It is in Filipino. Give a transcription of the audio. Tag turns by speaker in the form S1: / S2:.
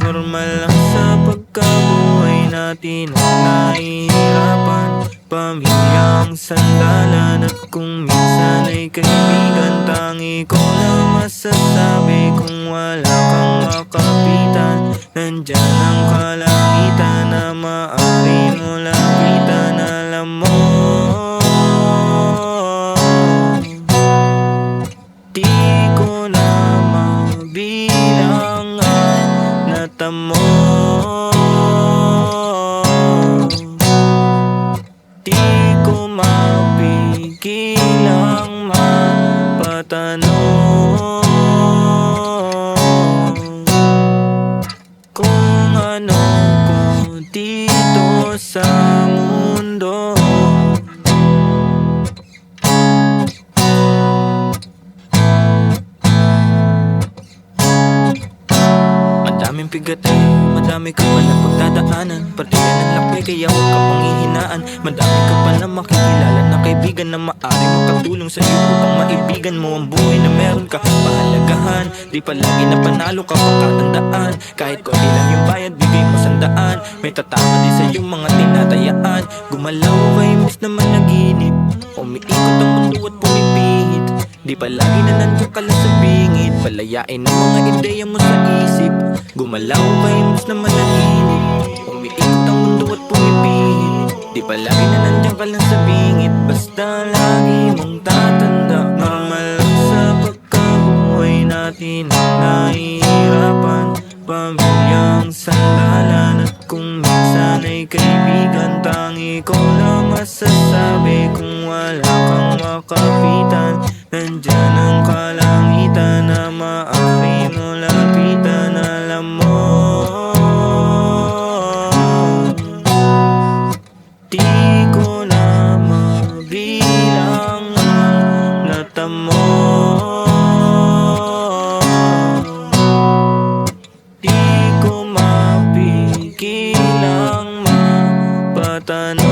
S1: Normal lang sa pagkabuhay natin ang nahihirapan, pamilyang sandalan at kung minsan ay kaibigan. Tangi ko lang masasabi kung wala kang makapitan, nandyan ang kalangitan na maaari mo lapitan. Alam mo, di ko na mabilang ang natamo. Di ko mapigilang mapatanong kung ano ko dito sa mundo. Madaming bigat eh, madami ka pala pagdadaanan, pati yan ang laki kaya huwag ka pang hihinaan. Madami ka pala makikilala na kaibigan na maaari makatulong sa iyo upang maibigan mo ang buhay na meron ka. Pahalagahan, di palagi na panalo ka pakatandaan, kahit konti lang yung bayad bigay mo 100. May tatama din sa iyong mga tinatayaan. Gumalaw ka imbis na managinip, umiikot ang mundo at pumipihit. Di palagi na nandiyan ka lang sa bingit, palayain ang mga ideya mo sa isip. Gumalaw ka imbis na managinip, umiikot ang mundo at pumipihit. Di palagi na nandiyan ka lang sa bingit, basta lagi mong tatanda. Normal lang sa pagkabuhay natin ang nahihirapan, pamilyang sandalan at kung minsan ay kaibigan. Tangi ko lang masasabi kung wala kang makapitan, nandyan ang kalangitan na maaari mo lapitan. Alam mo, di ko na mabilang ang natamo. Di ko mapigilang mapatanong